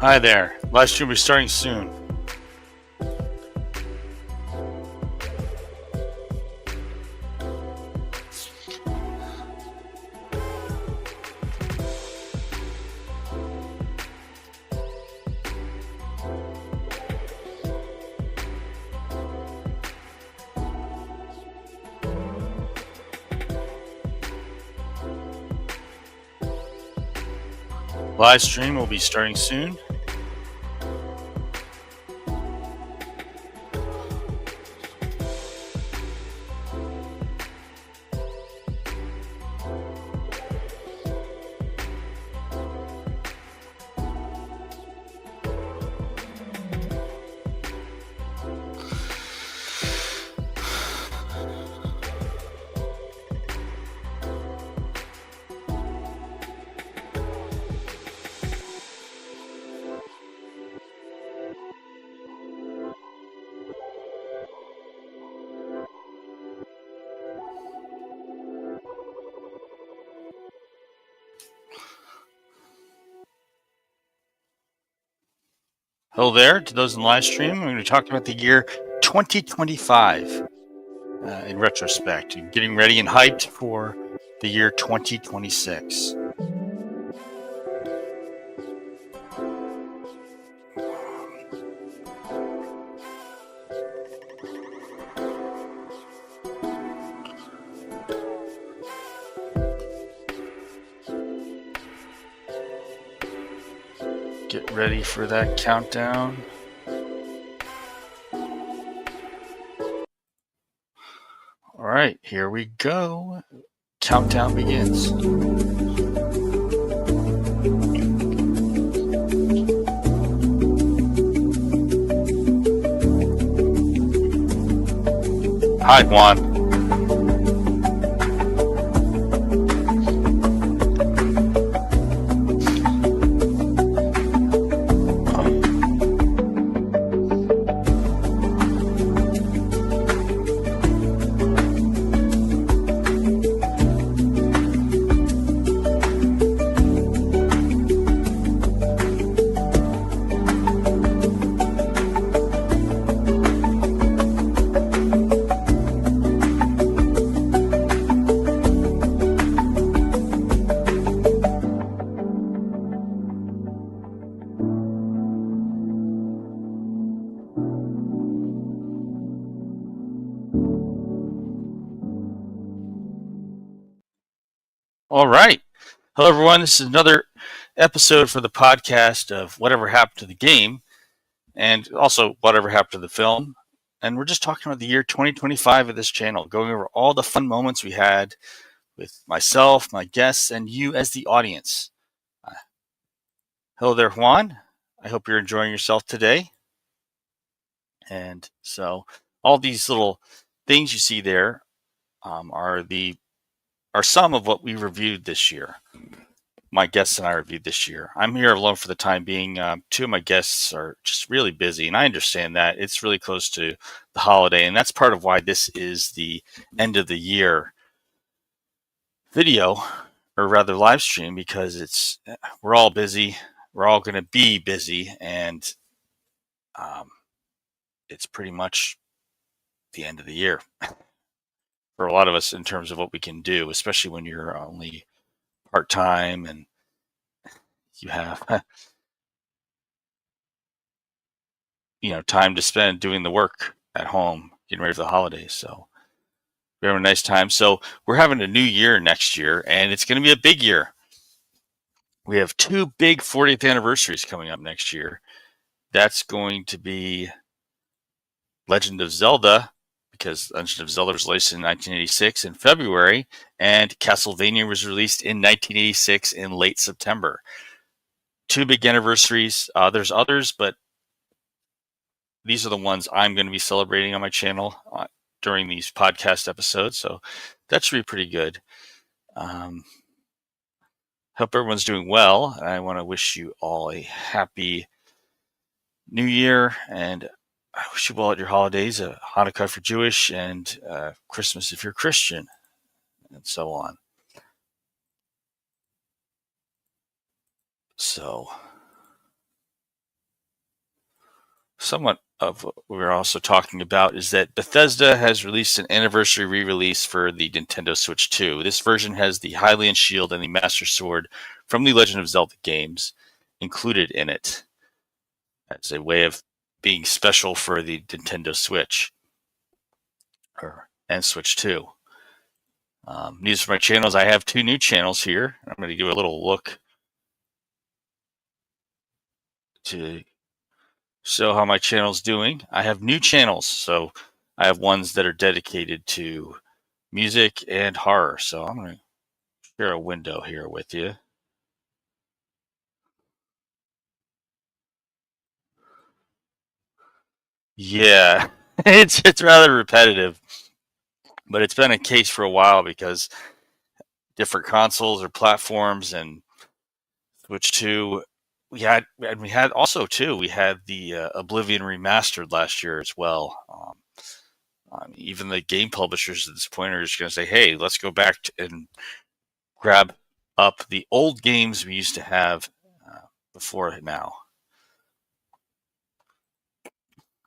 Hi there. Live stream will be starting soon. Live stream will be starting soon. Hello there to those in live stream. I'm going to be talking about the year 2025 in retrospect, and getting ready and hyped for the year 2026. Get ready for that countdown. All right, here we go. Countdown begins. Hi, Juan. All right. Hello, everyone. This is another episode for the podcast of Whatever Happened to the Game, and also Whatever Happened to the Film. And we're just talking about the year 2025 of this channel, going over all the fun moments we had with myself, my guests, and you as the audience. Hello there, Juan. I hope you're enjoying yourself today. And so all these little things you see there are some of what we reviewed this year. My guests and I reviewed this year. I'm here alone for the time being. Two of my guests are just really busy, and I understand that. It's really close to the holiday, and that's part of why this is the end of the year video, or rather live stream, because we're all busy. We're all going to be busy, and it's pretty much the end of the year for a lot of us in terms of what we can do, especially when you're only part-time and you have time to spend doing the work at home, getting ready for the holidays. So we're having a nice time. So we're having a new year next year, and it's going to be a big year. We have two big 40th anniversaries coming up next year. That's going to be Legend of Zelda, because Legend of Zelda was released in 1986 in February, and Castlevania was released in 1986 in late September. Two big anniversaries. There's others, but these are the ones I'm going to be celebrating on my channel during these podcast episodes. So that should be pretty good. Hope everyone's doing well. I want to wish you all a happy New Year, and I wish you well at your holidays, Hanukkah for Jewish, and Christmas if you're Christian, and so on. So somewhat of what we're also talking about is that Bethesda has released an anniversary re-release for the Nintendo Switch 2. This version has the Hylian Shield and the Master Sword from the Legend of Zelda games included in it as a way of being special for the Nintendo Switch and Switch 2. These are my channels. I have 2 new channels here. I'm going to give a little look to show how my channel's doing. I have new channels, so I have ones that are dedicated to music and horror. So I'm going to share a window here with you. Yeah, it's rather repetitive, but it's been a case for a while because different consoles or platforms and Switch 2. We had also too. We had the Oblivion remastered last year as well. Even the game publishers at this point are just going to say, "Hey, let's go back and grab up the old games we used to have before now."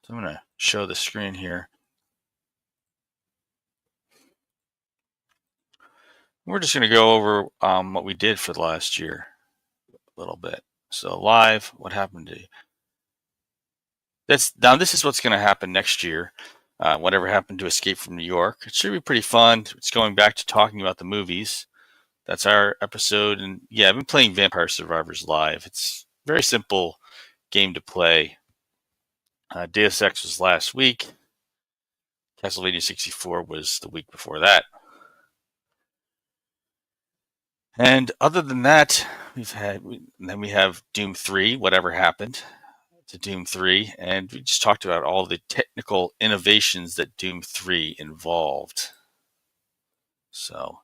So I'm going to show the screen here. We're just going to go over what we did for the last year a little bit. So live, what happened to you? This is what's going to happen next year. Whatever happened to Escape from New York? It should be pretty fun. It's going back to talking about the movies. That's our episode. And yeah, I've been playing Vampire Survivors live. It's a very simple game to play. Deus Ex was last week. Castlevania 64 was the week before that. And other than that, we have Doom 3, whatever happened to Doom 3, and we just talked about all the technical innovations that Doom 3 involved. So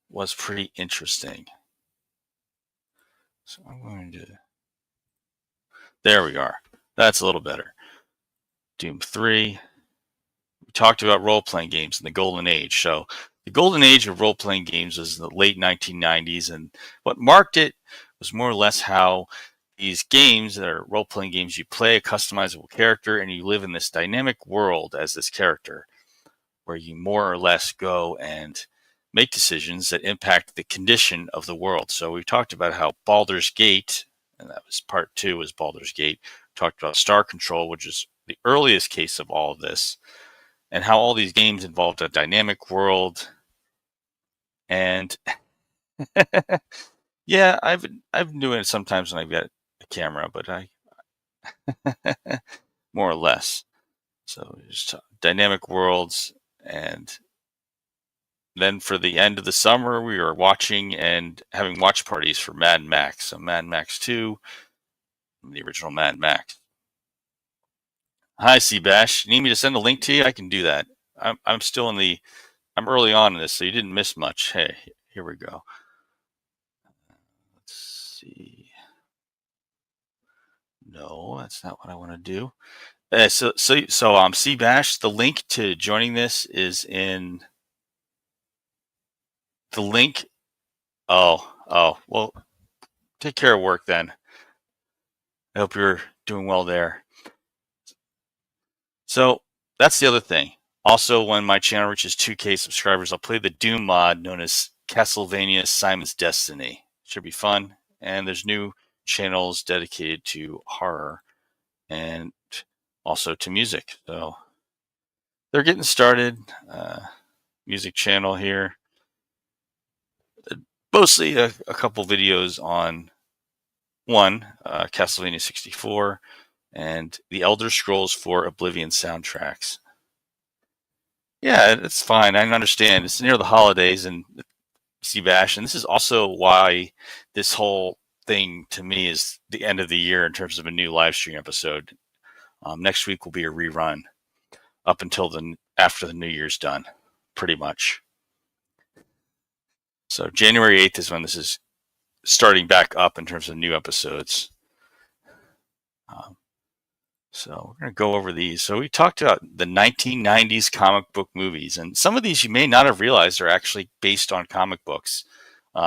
was pretty interesting. So I'm going to, there we are. That's a little better. Doom 3. We talked about role-playing games in the golden age. So the golden age of role-playing games was in the late 1990s, and what marked it was more or less how these games that are role-playing games, you play a customizable character and you live in this dynamic world as this character where you more or less go and make decisions that impact the condition of the world. So we talked about how Baldur's Gate, and that was part 2 was Baldur's Gate, talked about Star Control, which is the earliest case of all of this, and how all these games involved a dynamic world. And yeah, I've been doing it sometimes when I've got a camera, but I more or less. So just dynamic worlds. And then for the end of the summer, we were watching and having watch parties for Mad Max. So Mad Max 2, the original Mad Max. Hi, Seabash. You need me to send a link to you? I can do that. I'm still I'm early on in this, so you didn't miss much. Hey, here we go. Let's see. No, that's not what I want to do. So Seabash, the link to joining this is in the link. Oh, well, take care of work then. I hope you're doing well there. So that's the other thing. Also, when my channel reaches 2K subscribers, I'll play the Doom mod known as Castlevania Simon's Destiny. Should be fun. And there's new channels dedicated to horror and also to music. So they're getting started. Music channel here. Mostly a couple videos on one, Castlevania 64, and the Elder Scrolls 4 Oblivion soundtracks. Yeah, it's fine. I understand. It's near the holidays and Seabash, and this is also why this whole thing to me is the end of the year in terms of a new live stream episode. Next week will be a rerun up until after the New Year's done, pretty much. So January 8th is when this is starting back up in terms of new episodes. So we're going to go over these. So we talked about the 1990s comic book movies, and some of these you may not have realized are actually based on comic books.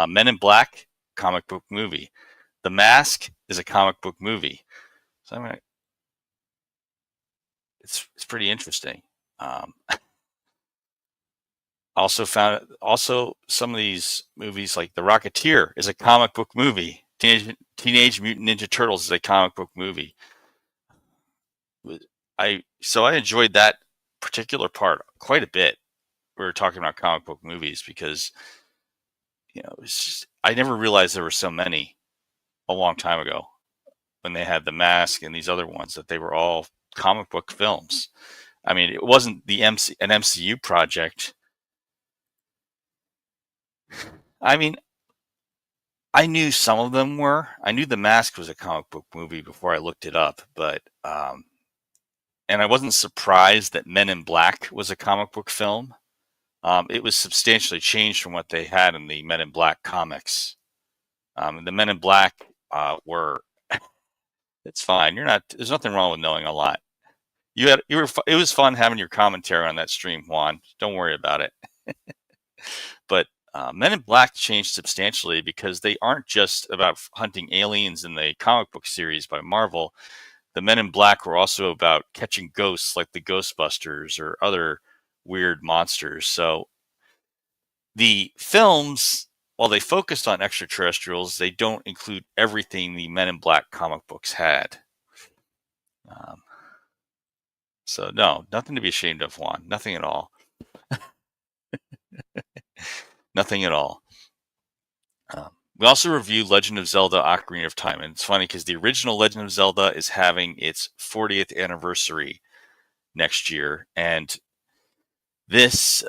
Men in Black comic book movie. The Mask is a comic book movie. So I mean, it's pretty interesting. Also some of these movies like The Rocketeer is a comic book movie. Teenage Mutant Ninja Turtles is a comic book movie. I enjoyed that particular part quite a bit. We were talking about comic book movies because I never realized there were so many a long time ago when they had The Mask and these other ones that they were all comic book films. I mean, it wasn't an MCU project. I mean, I knew some of them were. I knew The Mask was a comic book movie before I looked it up, but and I wasn't surprised that Men in Black was a comic book film. It was substantially changed from what they had in the Men in Black comics. The Men in Black were. It's fine. There's nothing wrong with knowing a lot. It was fun having your commentary on that stream, Juan. Don't worry about it. But Men in Black changed substantially because they aren't just about hunting aliens in the comic book series by Marvel. The Men in Black were also about catching ghosts like the Ghostbusters or other weird monsters. So the films, while they focused on extraterrestrials, they don't include everything the Men in Black comic books had. So no, nothing to be ashamed of, Juan. Nothing at all. Nothing at all. We also reviewed Legend of Zelda Ocarina of Time. And it's funny because the original Legend of Zelda is having its 40th anniversary next year. And this,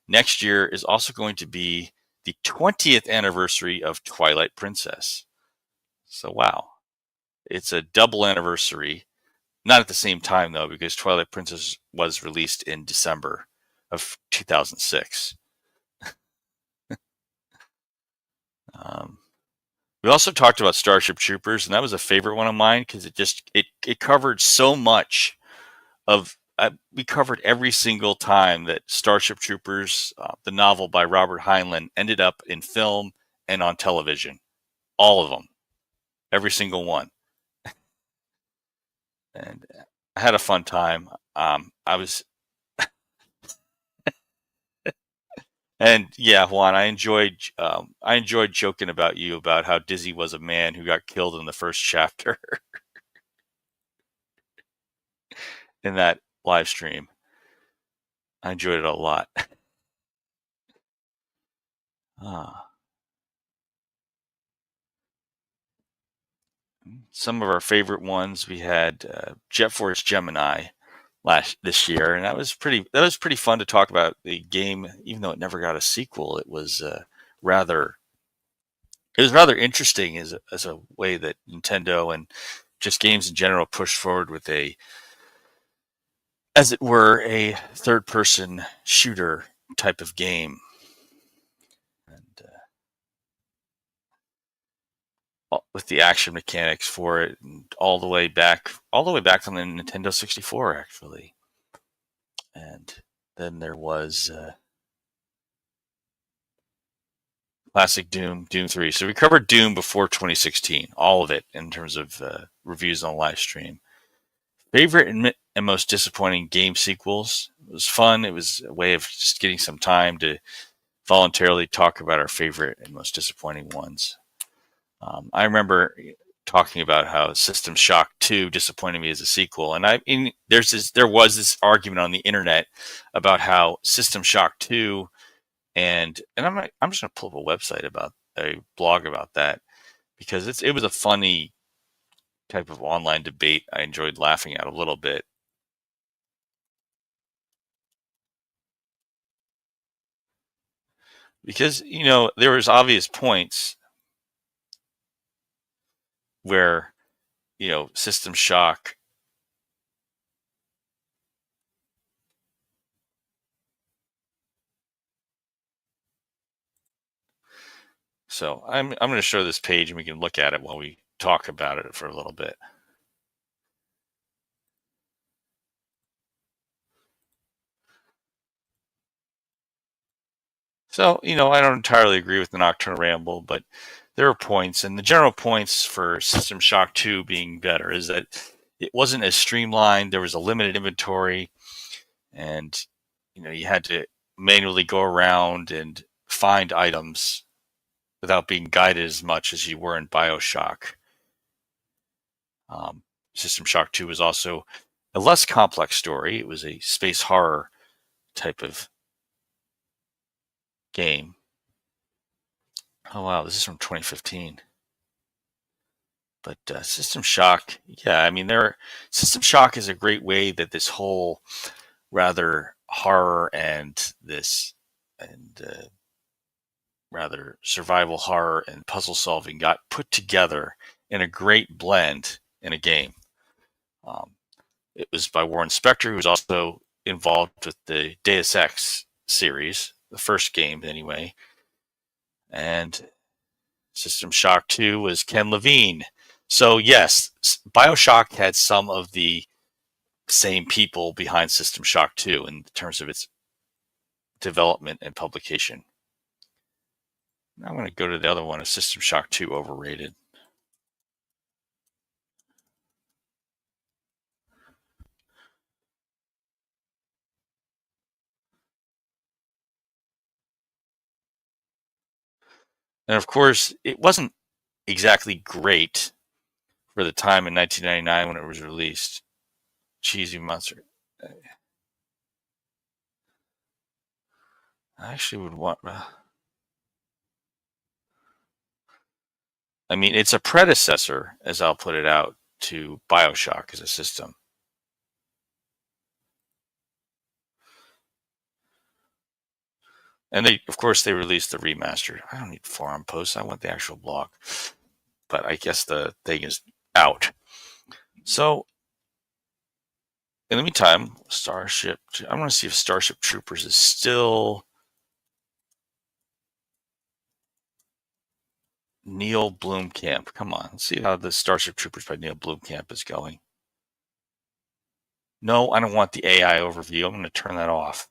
next year is also going to be the 20th anniversary of Twilight Princess. So, wow. It's a double anniversary. Not at the same time, though, because Twilight Princess was released in December of 2006. We also talked about Starship Troopers, and that was a favorite one of mine because it covered so much of. We covered every single time that Starship Troopers, the novel by Robert Heinlein, ended up in film and on television. All of them, every single one, and I had a fun time. And yeah, Juan, I enjoyed joking about you about how Dizzy was a man who got killed in the first chapter in that live stream. I enjoyed it a lot. Some of our favorite ones, we had Jet Force Gemini this year, and that was pretty fun to talk about the game, even though it never got a sequel. It was rather interesting as a way that Nintendo and just games in general pushed forward with as it were, a third-person shooter type of game. And with the action mechanics for it, and all the way back on the Nintendo 64, actually. And then there was classic Doom 3. So we covered Doom before 2016, all of it in terms of reviews on the live stream. Favorite and most disappointing game sequels. It was fun. It was a way of just getting some time to voluntarily talk about our favorite and most disappointing ones. I remember talking about how System Shock 2 disappointed me as a sequel, and there was this argument on the internet about how System Shock 2 I'm just going to pull up a website about a blog about that because it was a funny type of online debate I enjoyed laughing at a little bit. Because, there was obvious points where, System Shock So I'm going to show this page and we can look at it while we talk about it for a little bit. So, I don't entirely agree with the Nocturnal Ramble, but there are points, and the general points for System Shock 2 being better is that it wasn't as streamlined. There was a limited inventory, and you had to manually go around and find items without being guided as much as you were in BioShock. System Shock 2 was also a less complex story. It was a space horror type of game. Oh wow, this is from 2015. But System Shock, yeah, I mean, System Shock is a great way that this whole rather horror and rather survival horror and puzzle solving got put together in a great blend in a game. It was by Warren Spector, who was also involved with the Deus Ex series, the first game anyway. And System Shock 2 was Ken Levine. So yes, BioShock had some of the same people behind System Shock 2 in terms of its development and publication. Now I'm going to go to the other one, System Shock 2 Overrated. And of course, it wasn't exactly great for the time in 1999 when it was released. Cheesy monster. I actually would want. I mean, it's a predecessor, as I'll put it out, to BioShock as a system. And of course, they released the remastered. I don't need forum posts. I want the actual blog. But I guess the thing is out. So, in the meantime, I want to see if Starship Troopers is still Neil Blomkamp. Come on, let's see how the Starship Troopers by Neil Blomkamp is going. No, I don't want the AI overview. I'm going to turn that off.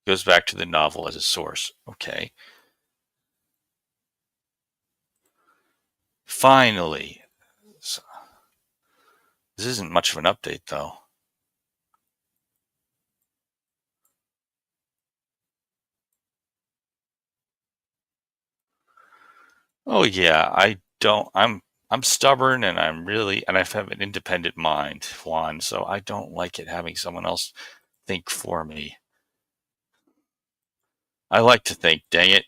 Goes back to the novel as a source. Okay. Finally. So, this isn't much of an update, though. Oh yeah, I'm stubborn, and I have an independent mind, Juan, so I don't like it having someone else think for me. I like to think, dang it.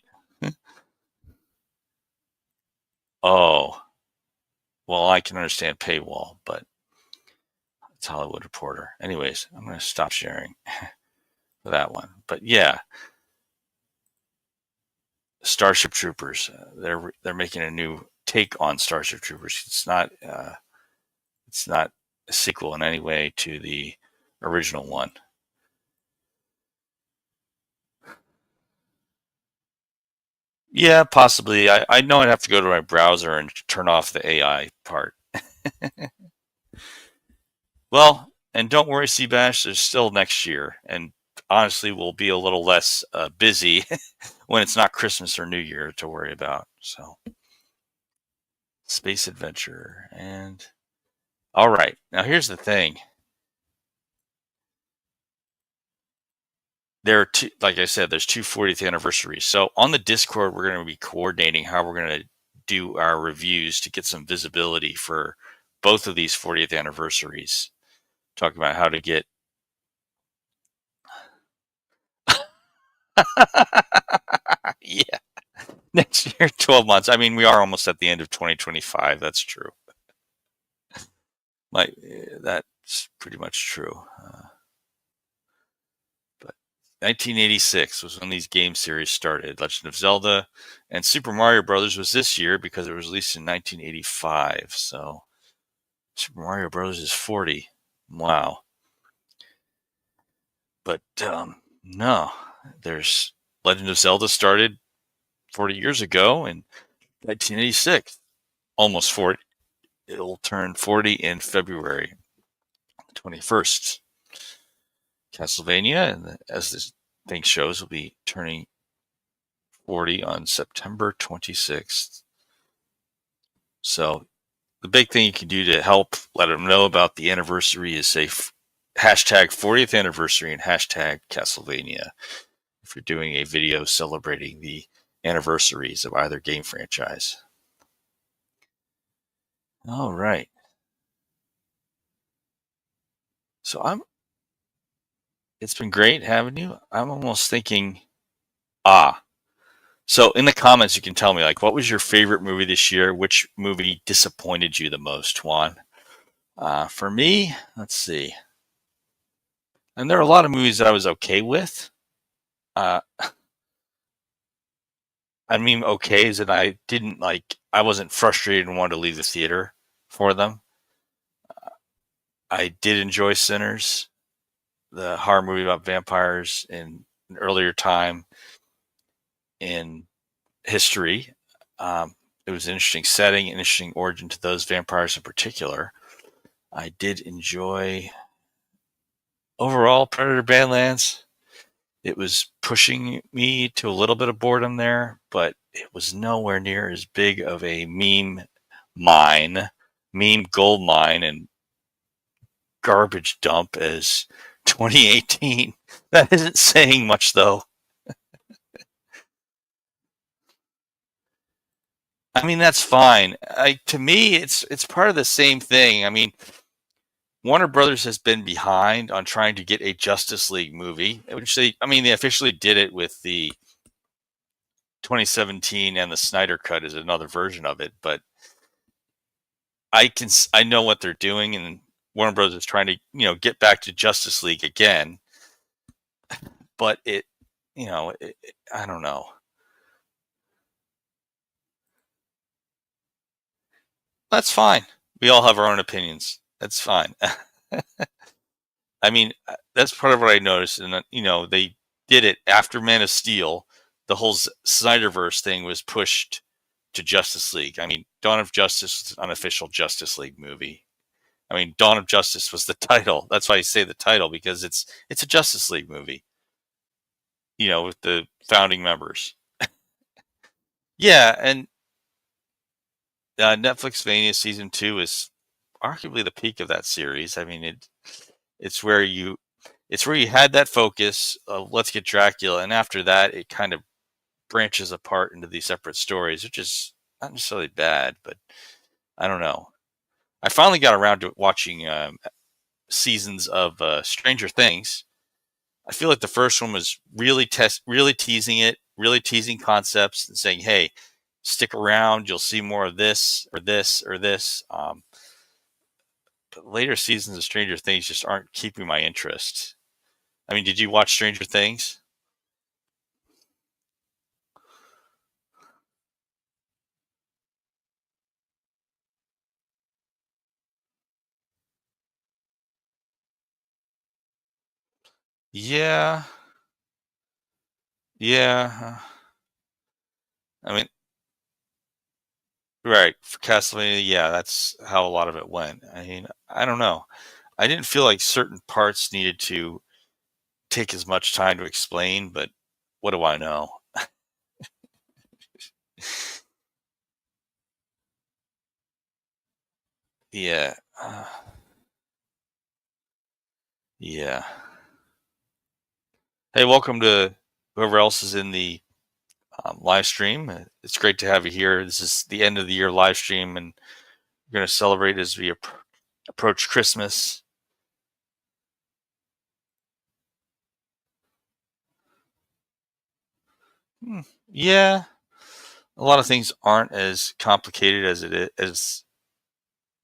Oh, well, I can understand paywall, but it's Hollywood Reporter. Anyways, I'm going to stop sharing for that one. But yeah, Starship Troopers. They're making a new take on Starship Troopers. It's not a sequel in any way to the original one. Yeah, possibly. I know I'd have to go to my browser and turn off the AI part. Well, and don't worry, Seabash, there's still next year. And honestly, we'll be a little less busy when it's not Christmas or New Year to worry about. So, Space Adventure. And all right, now here's the thing. There are two, like I said, there's two 40th anniversaries. So on the Discord, we're going to be coordinating how we're going to do our reviews to get some visibility for both of these 40th anniversaries. Talking about how to get. Yeah. Next year, 12 months. I mean, we are almost at the end of 2025. That's true. That's pretty much true. But 1986 was when these game series started. Legend of Zelda and Super Mario Brothers was this year because it was released in 1985. So Super Mario Brothers is 40. Wow. But no, there's Legend of Zelda started 40 years ago in 1986. Almost 40. It'll turn 40 in February 21st. Castlevania, and as this think shows will be turning 40 on September 26th. So the big thing you can do to help let them know about the anniversary is say hashtag 40th anniversary and hashtag Castlevania if you're doing a video celebrating the anniversaries of either game franchise. All right. So it's been great having you. I'm almost thinking, so in the comments you can tell me, like, what was your favorite movie this year? Which movie disappointed you the most, Juan? For me, let's see. And there are a lot of movies that I was okay with. Uh, I mean, okay is that I wasn't frustrated and wanted to leave the theater for them. I did enjoy Sinners, the horror movie about vampires in an earlier time in history. It was an interesting setting, an interesting origin to those vampires in particular. I did enjoy overall Predator Badlands. It was pushing me to a little bit of boredom there, but it was nowhere near as big of a meme gold mine, and garbage dump as 2018. That isn't saying much, though. I mean, that's fine. To me, it's part of the same thing. I mean, Warner Brothers has been behind on trying to get a Justice League movie, which they officially did it with the 2017, and the Snyder Cut is another version of it. But I know what they're doing, and Warner Brothers is trying to get back to Justice League again. But I don't know. That's fine. We all have our own opinions. That's fine. I mean, that's part of what I noticed. And, they did it after Man of Steel. The whole Snyderverse thing was pushed to Justice League. I mean, Dawn of Justice was an unofficial Justice League movie. I mean, Dawn of Justice was the title. That's why I say the title, because it's a Justice League movie, with the founding members. Yeah, and Netflix Mania Season 2 is arguably the peak of that series. I mean, it's where you had that focus of let's get Dracula, and after that, it kind of branches apart into these separate stories, which is not necessarily bad, but I don't know. I finally got around to watching seasons of Stranger Things. I feel like the first one was really teasing it, really teasing concepts, and saying, "Hey, stick around, you'll see more of this or this or this." But later seasons of Stranger Things just aren't keeping my interest. I mean, did you watch Stranger Things? Yeah, yeah. I mean, right, for Castlevania, yeah, that's how a lot of it went. I mean, I don't know. I didn't feel like certain parts needed to take as much time to explain, but what do I know? Yeah. Yeah. Hey, welcome to whoever else is in the live stream. It's great to have you here. This is the end of the year live stream, and we're going to celebrate as we approach Christmas. Yeah, a lot of things aren't as complicated as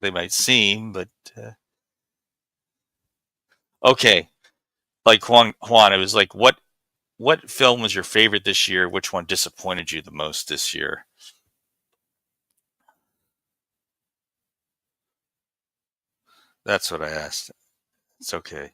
they might seem, but okay. Like Juan, it was like what film was your favorite this year? Which one disappointed you the most this year? That's what I asked. It's okay.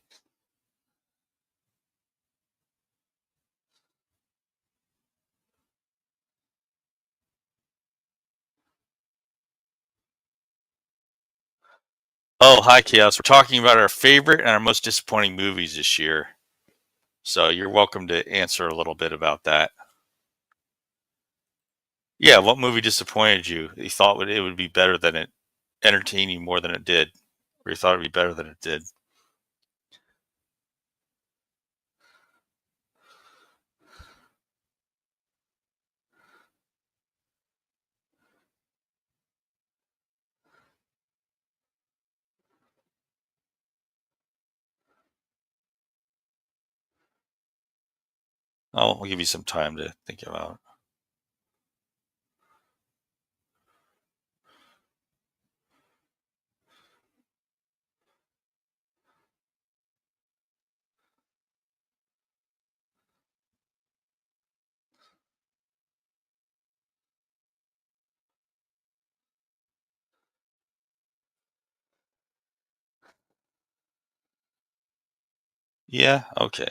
Oh, hi, Chaos. We're talking about our favorite and our most disappointing movies this year. So you're welcome to answer a little bit about that. Yeah, what movie disappointed you? You thought it would be better than it, entertain you more than it did, or you thought it'd be better than it did? Oh, I'll give you some time to think about it. Yeah, okay.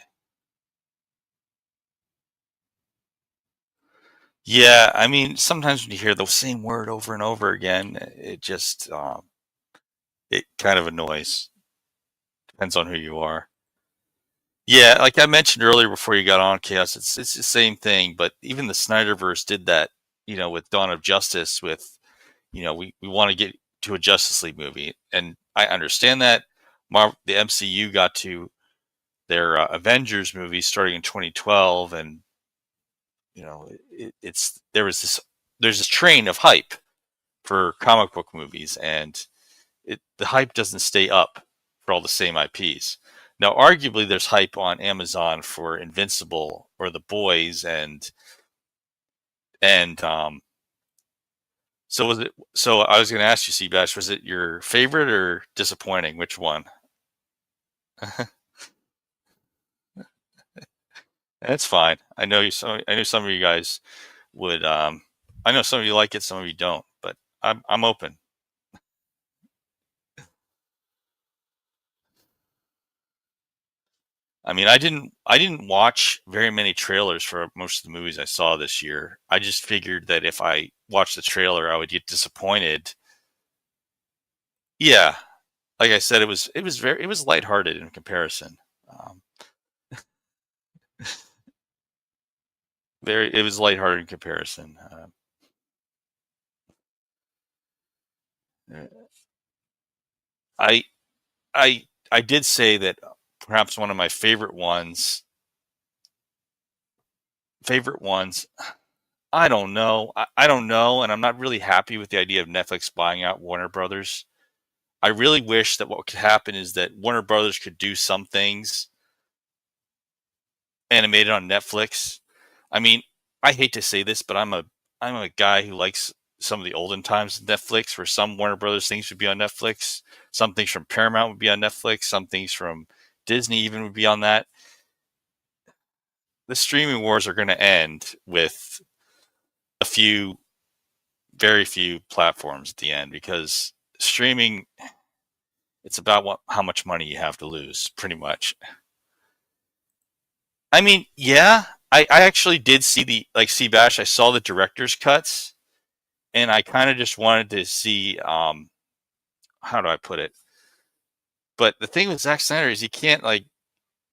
Yeah, I mean, sometimes when you hear the same word over and over again, it just it kind of annoys. Depends on who you are. Yeah, like I mentioned earlier before you got on, Chaos, it's the same thing. But even the Snyderverse did that, with Dawn of Justice. With we want to get to a Justice League movie, and I understand that. The MCU got to their Avengers movie starting in 2012, and it's there's this train of hype for comic book movies, and the hype doesn't stay up for all the same IPs. Now, arguably, there's hype on Amazon for Invincible or The Boys, and so was it. So I was going to ask you, Seabash, was it your favorite or disappointing? Which one? That's fine. I know you. I know some of you guys would. I know some of you like it, some of you don't, but I'm open. I mean, I didn't watch very many trailers for most of the movies I saw this year. I just figured that if I watched the trailer, I would get disappointed. Yeah, like I said, it was lighthearted in comparison. Um, it was lighthearted in comparison. Uh, I I did say that perhaps one of my favorite ones. I don't know. I don't know, and I'm not really happy with the idea of Netflix buying out Warner Brothers. I really wish that what could happen is that Warner Brothers could do some things animated on Netflix. I mean, I hate to say this, but I'm a guy who likes some of the olden times of Netflix, where some Warner Brothers things would be on Netflix, some things from Paramount would be on Netflix, some things from Disney even would be on that. The streaming wars are going to end with a few, very few platforms at the end, because streaming, it's about how much money you have to lose, pretty much. I mean, yeah, I actually did see see Bash. I saw the director's cuts, and I kind of just wanted to see, how do I put it? But the thing with Zack Snyder is he can't,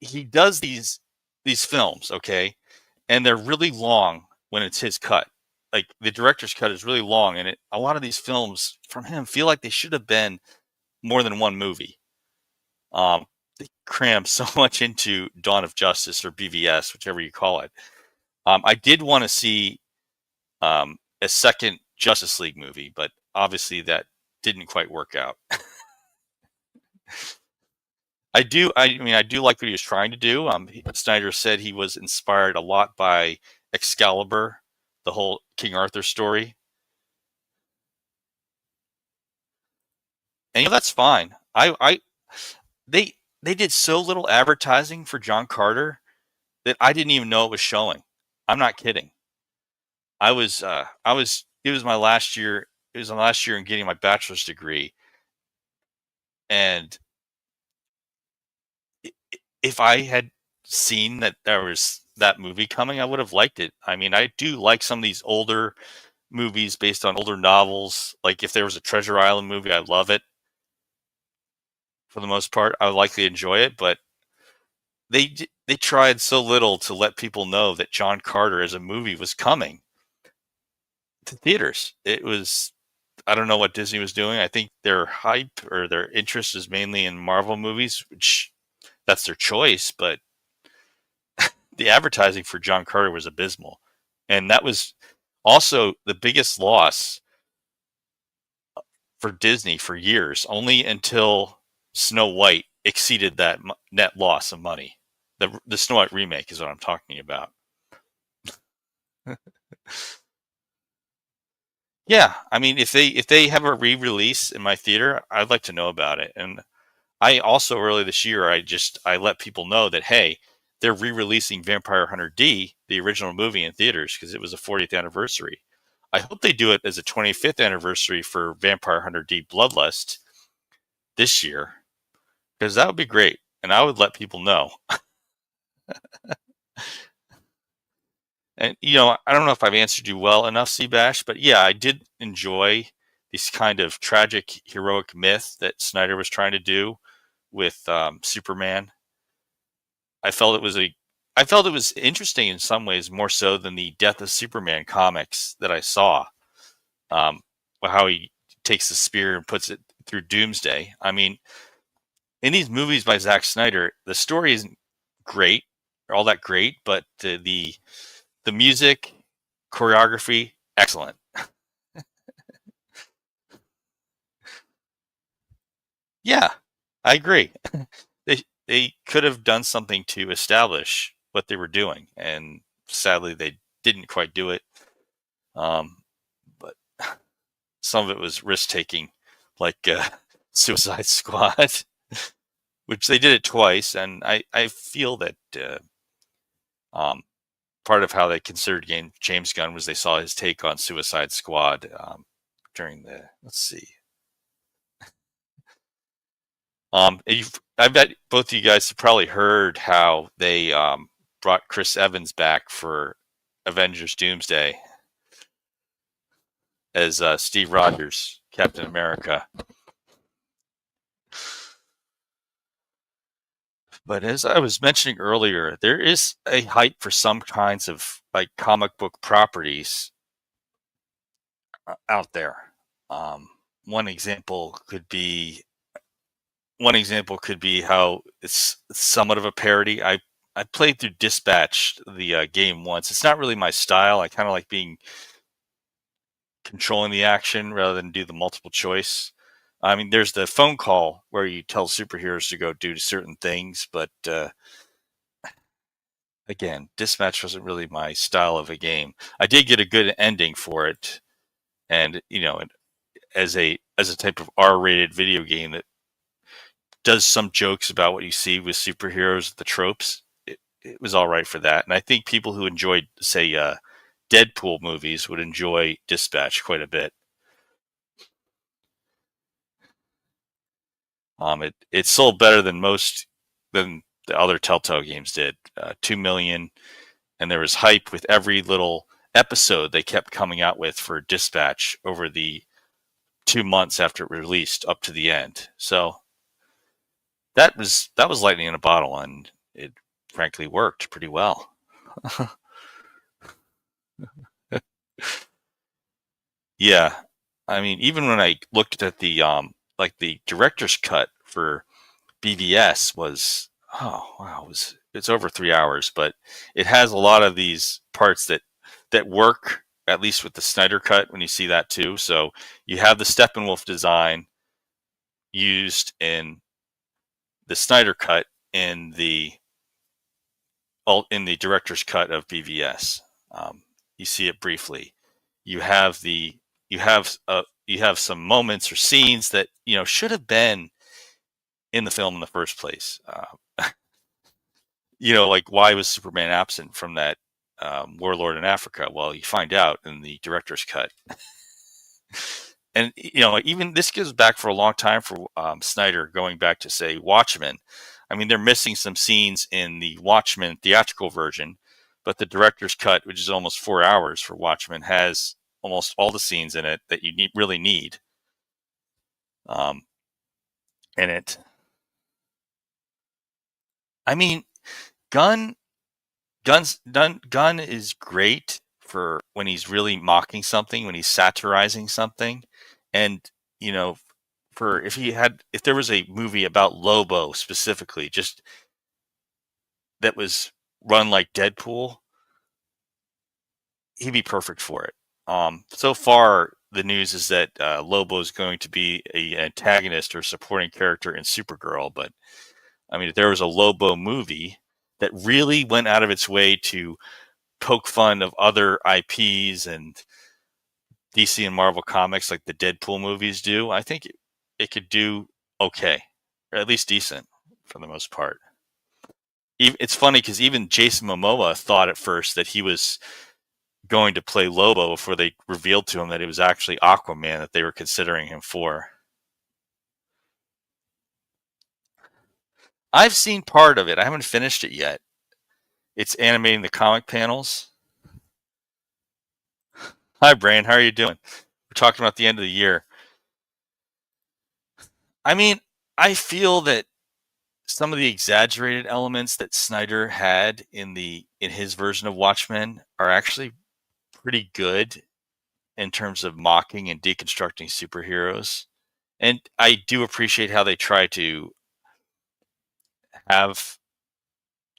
he does these films, okay, and they're really long when it's his cut. Like the director's cut is really long, and a lot of these films from him feel like they should have been more than one movie. They cram so much into Dawn of Justice or BVS, whichever you call it. I did want to see a second Justice League movie, but obviously that didn't quite work out. I mean, I do like what he was trying to do. Snyder said he was inspired a lot by Excalibur, the whole King Arthur story, and that's fine. They they did so little advertising for John Carter that I didn't even know it was showing. I'm not kidding. It was my last year. It was my last year in getting my bachelor's degree, and if I had seen that there was that movie coming, I would have liked it. I mean, I do like some of these older movies based on older novels. Like if there was a Treasure Island movie, I love it. For the most part, I would likely enjoy it. But they they tried so little to let people know that John Carter as a movie was coming to theaters. It was, I don't know what Disney was doing. I think their hype or their interest is mainly in Marvel movies, which that's their choice, but the advertising for John Carter was abysmal. And that was also the biggest loss for Disney for years, only until Snow White exceeded that net loss of money. The Snow White remake is what I'm talking about. Yeah, I mean, if they have a re-release in my theater, I'd like to know about it. And I also early this year, I let people know that hey, they're re-releasing Vampire Hunter D, the original movie, in theaters because it was a 40th anniversary. I hope they do it as a 25th anniversary for Vampire Hunter D Bloodlust this year because that would be great, and I would let people know. And I don't know if I've answered you well enough, Seabash, but yeah, I did enjoy this kind of tragic heroic myth that Snyder was trying to do with Superman. I felt it was interesting in some ways, more so than the Death of Superman comics that I saw. How he takes the spear and puts it through Doomsday. I mean, in these movies by Zack Snyder, the story isn't great, all that great, but the music, choreography, excellent. Yeah, I agree. They could have done something to establish what they were doing, and sadly they didn't quite do it. But some of it was risk taking, like Suicide Squad, which they did it twice, and I feel that part of how they considered James Gunn was they saw his take on Suicide Squad during the let's see. I bet both of you guys have probably heard how they brought Chris Evans back for Avengers Doomsday as Steve Rogers, Captain America. But as I was mentioning earlier, there is a hype for some kinds of like comic book properties out there. Um, one example could be how it's somewhat of a parody. I played through Dispatch, the game, once. It's not really my style. I kind of like being controlling the action rather than do the multiple choice. I mean, there's the phone call where you tell superheroes to go do certain things, but again, Dispatch wasn't really my style of a game. I did get a good ending for it, and as a type of R-rated video game that does some jokes about what you see with superheroes, the tropes, it was all right for that. And I think people who enjoyed, say, Deadpool movies would enjoy Dispatch quite a bit. It sold better than than the other Telltale games did. 2 million, and there was hype with every little episode they kept coming out with for Dispatch over the 2 months after it released up to the end. So that was lightning in a bottle, and it frankly worked pretty well. Yeah, I mean, even when I looked at the like the director's cut for BVS was, oh wow, it's over 3 hours, but it has a lot of these parts that work at least with the Snyder cut when you see that too. So you have the Steppenwolf design used in the Snyder cut in the director's cut of BVS. You see it briefly. You have you have some moments or scenes that should have been in the film in the first place. Like why was Superman absent from that warlord in Africa? Well, you find out in the director's cut. And even this goes back for a long time for Snyder, going back to say Watchmen. I mean, they're missing some scenes in the Watchmen theatrical version, but the director's cut, which is almost 4 hours for Watchmen, has almost all the scenes in it that you really need. In it, I mean, Gunn Gunn is great for when he's really mocking something, when he's satirizing something, and you know, for if there was a movie about Lobo specifically, just that was run like Deadpool, he'd be perfect for it. So far, the news is that Lobo is going to be an antagonist or supporting character in Supergirl. But I mean, if there was a Lobo movie that really went out of its way to poke fun of other IPs and DC and Marvel comics like the Deadpool movies do, I think it could do okay, or at least decent for the most part. It's funny because even Jason Momoa thought at first that he was going to play Lobo before they revealed to him that it was actually Aquaman that they were considering him for. I've seen part of it. I haven't finished it yet. It's animating the comic panels. Hi, Brain. How are you doing? We're talking about the end of the year. I mean, I feel that some of the exaggerated elements that Snyder had in his version of Watchmen are actually pretty good in terms of mocking and deconstructing superheroes. And I do appreciate how they try to have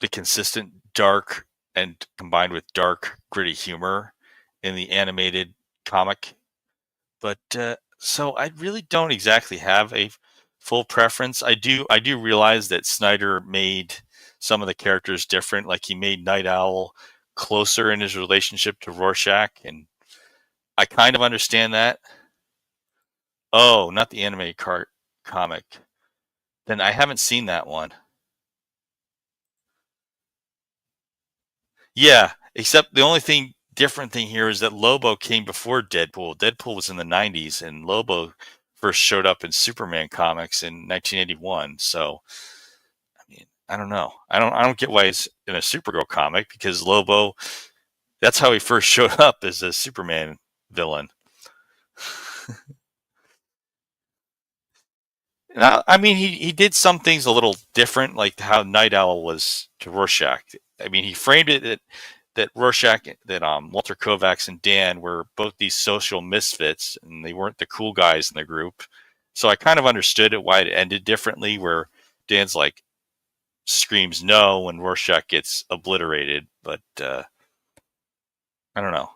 the consistent dark and combined with dark, gritty humor in the animated comic. But so I really don't exactly have a full preference. I do realize that Snyder made some of the characters different. Like he made Night Owl closer in his relationship to Rorschach, and I kind of understand that. Oh, not the animated comic. Then I haven't seen that one. Yeah, except the only different thing here is that Lobo came before Deadpool. Deadpool was in the 90s, and Lobo first showed up in Superman comics in 1981. So, I mean, I don't know. I don't get why he's in a Supergirl comic, because Lobo, that's how he first showed up as a Superman villain. I mean, he did some things a little different, like how Night Owl was to Rorschach. I mean, he framed it that Rorschach, that Walter Kovacs and Dan were both these social misfits, and they weren't the cool guys in the group. So I kind of understood it, why it ended differently, where Dan's like screams no when Rorschach gets obliterated. But I don't know.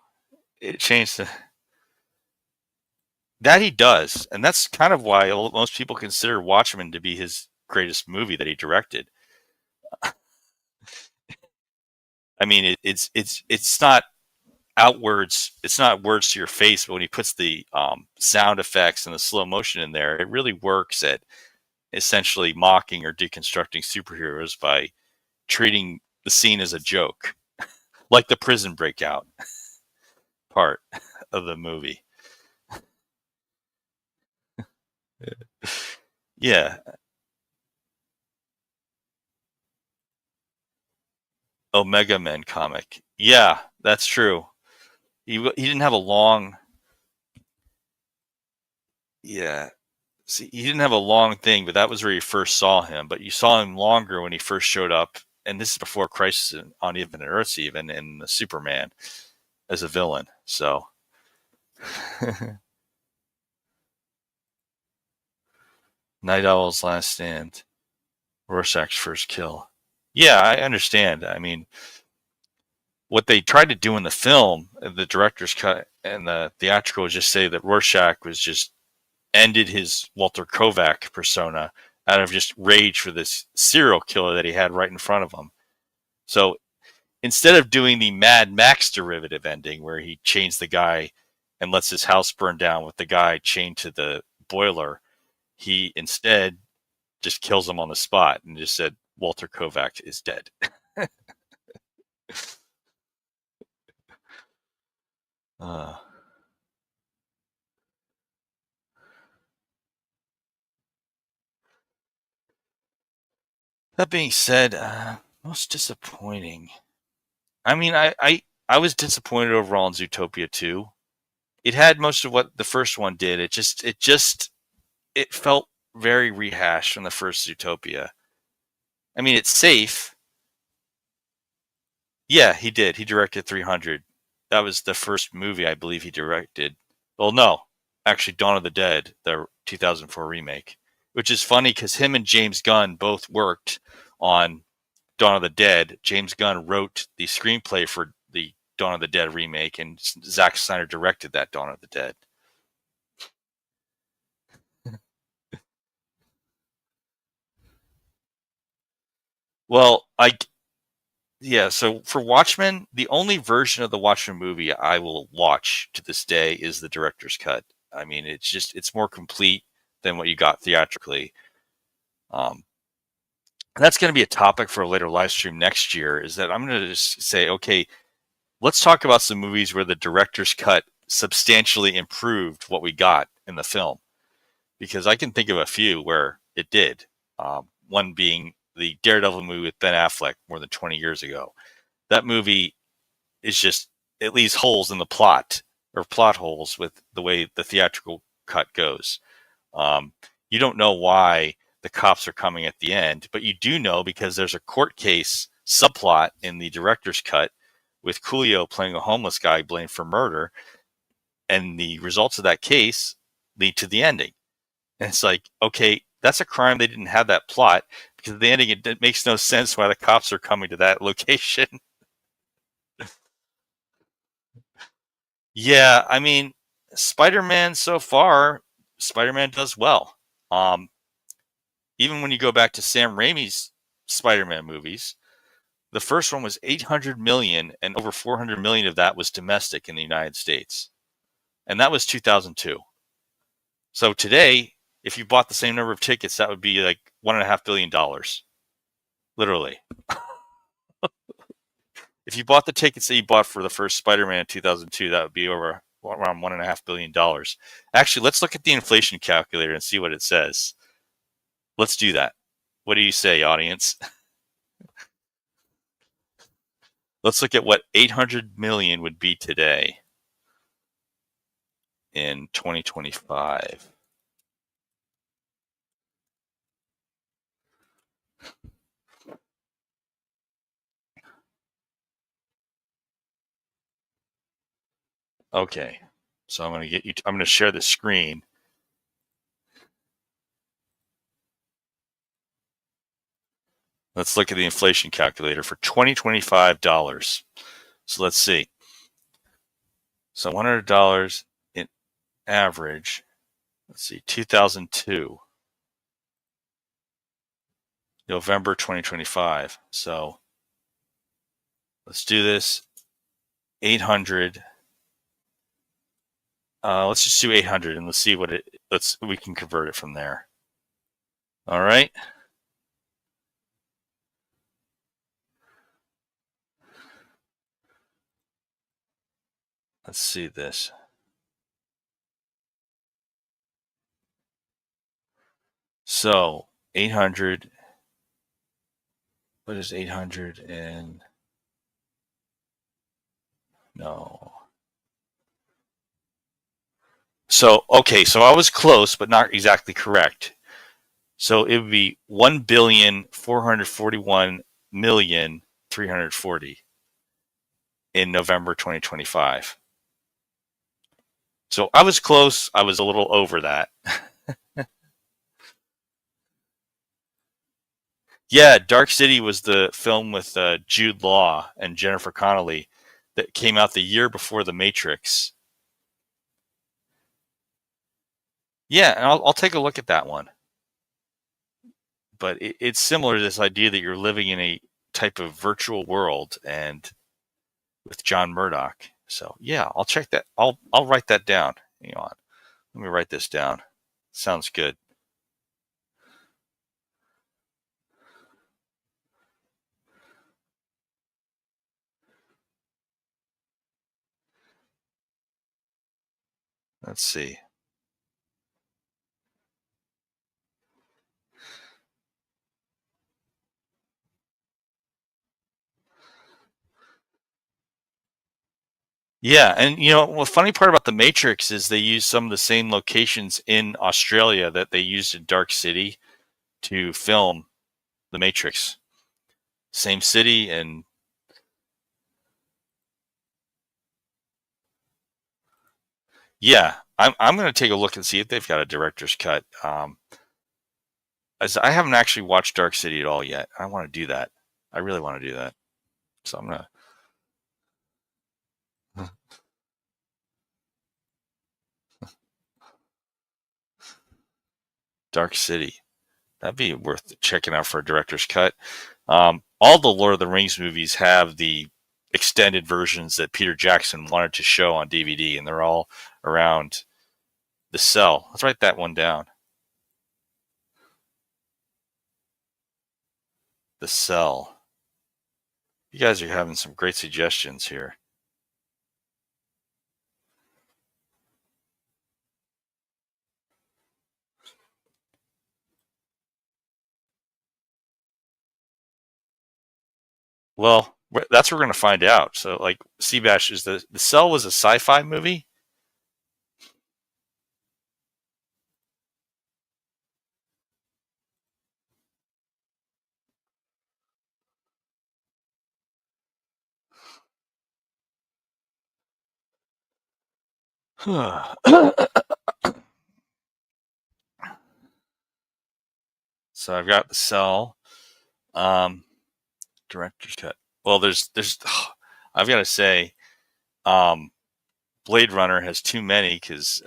It changed that he does, and that's kind of why most people consider Watchmen to be his greatest movie that he directed. I mean, it's not outwards. It's not words to your face, but when he puts the sound effects and the slow motion in there, it really works at essentially mocking or deconstructing superheroes by treating the scene as a joke, like the prison breakout part of the movie. Yeah. Omega Men comic. Yeah, that's true. He didn't have a long. Yeah. See, he didn't have a long thing, but that was where you first saw him. But you saw him longer when he first showed up, and this is before Crisis on Infinite Earths, even in the Superman as a villain. So, Night Owl's Last Stand, Rorschach's first kill. Yeah, I understand. I mean, what they tried to do in the film, the director's cut and the theatrical, was just say that Rorschach was just ended his Walter Kovac persona out of just rage for this serial killer that he had right in front of him. So instead of doing the Mad Max derivative ending where he chains the guy and lets his house burn down with the guy chained to the boiler, he instead just kills him on the spot and just said Walter Kovac is dead. uh, that being said, most disappointing. I mean, I was disappointed overall in Zootopia 2. It had most of what the first one did. It felt very rehashed from the first Zootopia. I mean, it's safe, Yeah, he did. He directed 300. That was the first movie I believe he directed. Well, no, actually, Dawn of the Dead, the 2004 remake, which is funny because him and James Gunn both worked on Dawn of the Dead. James Gunn wrote the screenplay for the Dawn of the Dead remake, and Zack Snyder directed that Dawn of the Dead. Well, yeah, so for Watchmen, the only version of the Watchmen movie I will watch to this day is the director's cut. I mean, it's more complete than what you got theatrically. Um, and that's going to be a topic for a later live stream next year. Is that I'm going to just say, okay, let's talk about some movies where the director's cut substantially improved what we got in the film, because I can think of a few where it did. One being the Daredevil movie with Ben Affleck more than 20 years ago. That movie is just, it leaves holes in the plot, or plot holes with the way the theatrical cut goes. You don't know why the cops are coming at the end, but you do know because there's a court case subplot in the director's cut with Coolio playing a homeless guy blamed for murder, and the results of that case lead to the ending. And it's like, okay, that's a crime. They didn't have that plot, because at the ending, it makes no sense why the cops are coming to that location. Yeah, I mean, Spider-Man so far, Spider-Man does well. Um, Even when you go back to Sam Raimi's Spider-Man movies, the first one was 800 million, and over 400 million of that was domestic in the United States. And that was 2002. So today, if you bought the same number of tickets, that would be like $1.5 billion. Literally. If you bought the tickets that you bought for the first Spider-Man in 2002, that would be over around $1.5 billion. Actually, let's look at the inflation calculator and see what it says. Let's do that. What do you say, audience? Let's look at what 800 million would be today in 2025. Okay, so I'm going to share the screen. Let's look at the inflation calculator for $2025. So let's see. So $100 in average. Let's see, 2002, November 2025. So let's do this. 800. Let's just do 800 and let's see what we can convert it from there. All right. Let's see this. So 800. What is 800 in? No. So, okay, so I was close, but not exactly correct. So it would be 1,441,340 in November 2025. So I was close. I was a little over that. Yeah, Dark City was the film with Jude Law and Jennifer Connelly that came out the year before The Matrix. Yeah, and I'll take a look at that one. But it's similar to this idea that you're living in a type of virtual world, and with John Murdoch. So yeah, I'll check that. I'll write that down. Hang on. Let me write this down. Sounds good. Let's see. Yeah, and the funny part about The Matrix is they use some of the same locations in Australia that they used in Dark City to film The Matrix. Same city, and Yeah, I'm going to take a look and see if they've got a director's cut. As I haven't actually watched Dark City at all yet. I want to do that. I really want to do that. So I'm gonna Dark City. That'd be worth checking out for a director's cut. All the Lord of the Rings movies have the extended versions that Peter Jackson wanted to show on DVD, and they're all around the cell. Let's write that one down. The cell. You guys are having some great suggestions here. Well, that's what we're going to find out. So, like, Seabash, is the Cell was a sci-fi movie? So I've got the Cell, director's cut. Well, I've got to say, Blade Runner has too many because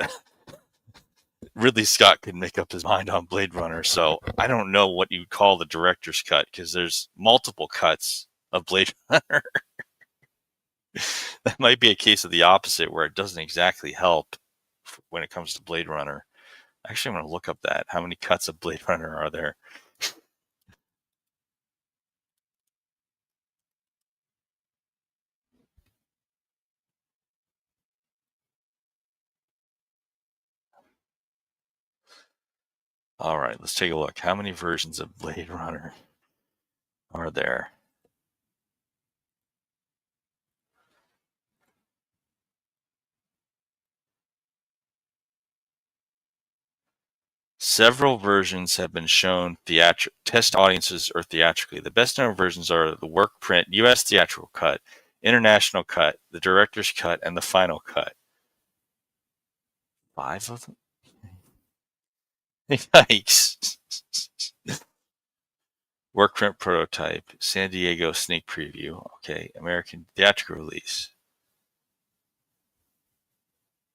Ridley Scott could make up his mind on Blade Runner. So I don't know what you'd call the director's cut because there's multiple cuts of Blade Runner. That might be a case of the opposite where it doesn't exactly help when it comes to Blade Runner. Actually, I'm going to look up that. How many cuts of Blade Runner are there? All right, let's take a look. How many versions of Blade Runner are there? Several versions have been shown test audiences or theatrically. The best known versions are the work print, U.S. theatrical cut, international cut, the director's cut, and the final cut. 5 of them? Yikes. Work print prototype, San Diego sneak preview. Okay, American theatrical release.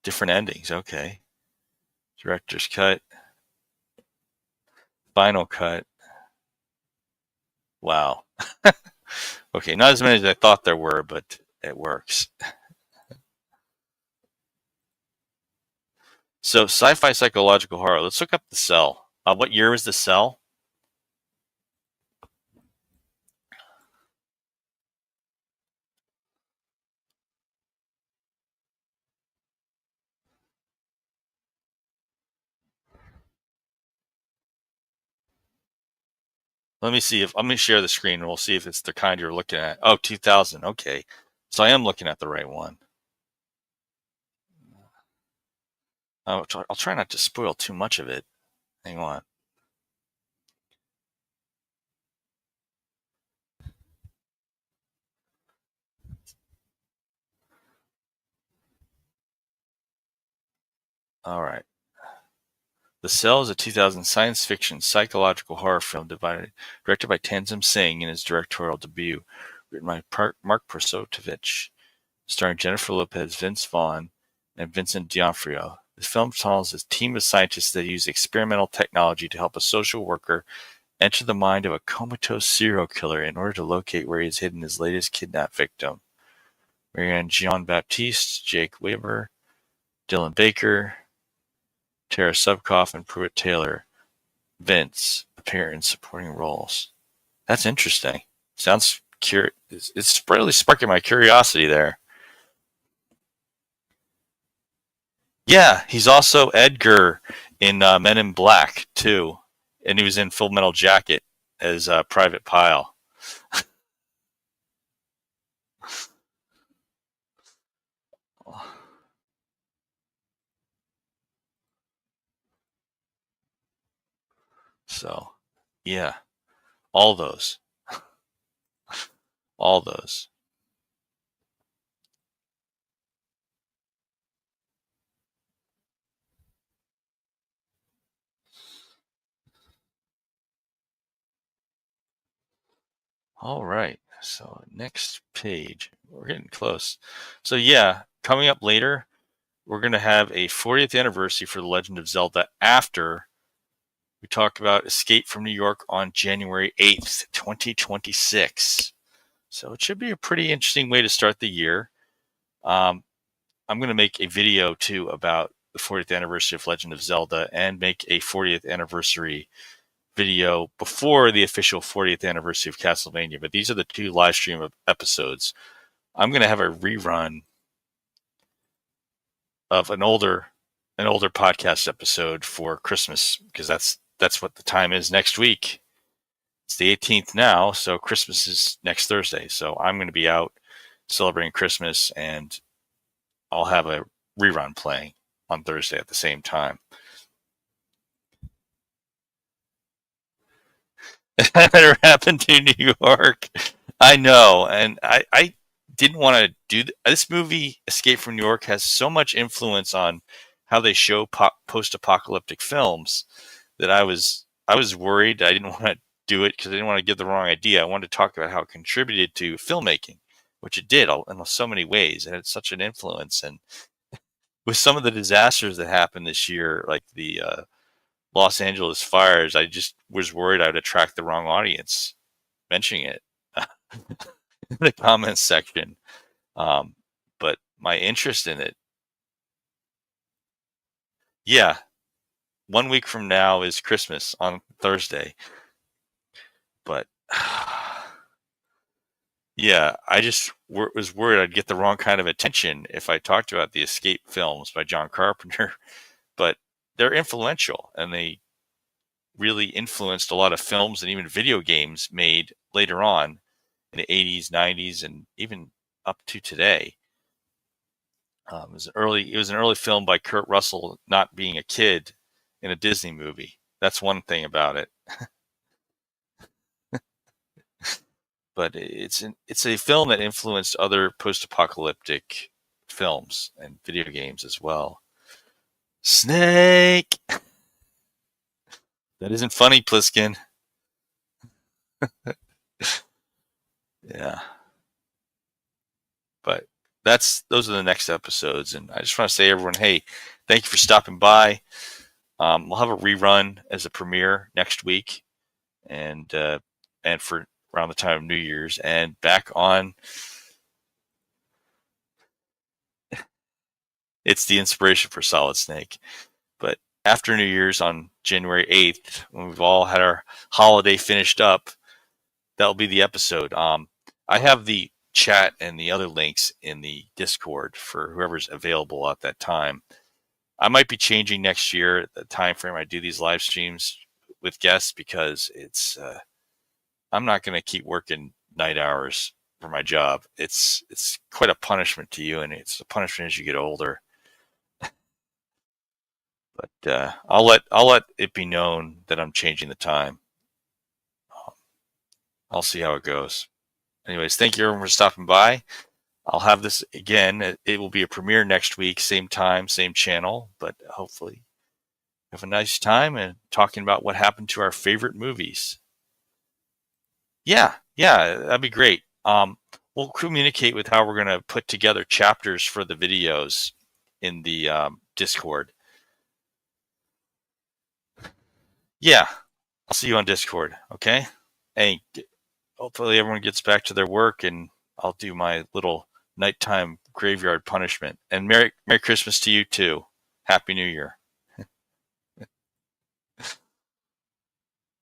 Different endings. Okay. Director's cut, final cut. Wow. Okay, not as many as I thought there were, but it works. So, sci-fi psychological horror. Let's look up The Cell. What year was The Cell? Let me share the screen and we'll see if it's the kind you're looking at. Oh, 2000. Okay. So I am looking at the right one. I'll try not to spoil too much of it. Hang on. All right. The Cell is a 2000 science fiction psychological horror film directed by Tanzim Singh in his directorial debut, written by Mark Prosotovich, starring Jennifer Lopez, Vince Vaughn, and Vincent D'Onofrio. The film follows a team of scientists that use experimental technology to help a social worker enter the mind of a comatose serial killer in order to locate where he has hidden his latest kidnapped victim. Marianne Jean-Baptiste, Jake Weber, Dylan Baker, Tara Subkoff, and Pruitt Taylor. Vince appear in supporting roles. That's interesting. Sounds it's really sparking my curiosity there. Yeah, he's also Edgar in Men in Black too, and he was in Full Metal Jacket as Private Pyle. So, yeah, all those, all those. All right. So next page, we're getting close. So yeah, coming up later, we're going to have a 40th anniversary for The Legend of Zelda after we talk about Escape from New York on January 8th, 2026. So it should be a pretty interesting way to start the year. I'm going to make a video too about the 40th anniversary of Legend of Zelda and make a 40th anniversary video before the official 40th anniversary of Castlevania. But these are the two live stream episodes. I'm going to have a rerun of an older podcast episode for Christmas because that's what the time is next week. It's the 18th now, so Christmas is next Thursday. So I'm going to be out celebrating Christmas, and I'll have a rerun playing on Thursday at the same time. That never happened to New York. I know, and I didn't want to do this movie. Escape from New York has so much influence on how they show post-apocalyptic films that I was worried. I didn't want to do it because I didn't want to give the wrong idea. I wanted to talk about how it contributed to filmmaking, which it did in so many ways, and it's such an influence. And with some of the disasters that happened this year, like the Los Angeles fires, I just was worried I would attract the wrong audience mentioning it in the comments section. But my interest in it, yeah, 1 week from now is Christmas on Thursday. But yeah, I just was worried I'd get the wrong kind of attention if I talked about the Escape films by John Carpenter. But they're influential, and they really influenced a lot of films and even video games made later on in the 80s, 90s, and even up to today. It was an early film by Kurt Russell, not being a kid in a Disney movie. That's one thing about it. But it's a film that influenced other post-apocalyptic films and video games as well. Snake! That isn't funny, Pliskin. Yeah. But those are the next episodes. And I just want to say, everyone, hey, thank you for stopping by. We'll have a rerun as a premiere next week, and for around the time of New Year's, and back on. It's the inspiration for Solid Snake. But after New Year's on January 8th, when we've all had our holiday finished up, that'll be the episode. I have the chat and the other links in the Discord for whoever's available at that time. I might be changing next year the time frame I do these live streams with guests, because it's I'm not going to keep working night hours for my job. It's quite a punishment to you, and it's a punishment as you get older. But I'll let it be known that I'm changing the time. I'll see how it goes. Anyways, thank you everyone for stopping by. I'll have this again. It will be a premiere next week, same time, same channel, but hopefully have a nice time and talking about what happened to our favorite movies. Yeah, that'd be great. We'll communicate with how we're going to put together chapters for the videos in the Discord. Yeah, I'll see you on Discord, okay? Hey, hopefully everyone gets back to their work, and I'll do my little nighttime graveyard punishment. And Merry Christmas to you too. Happy New Year.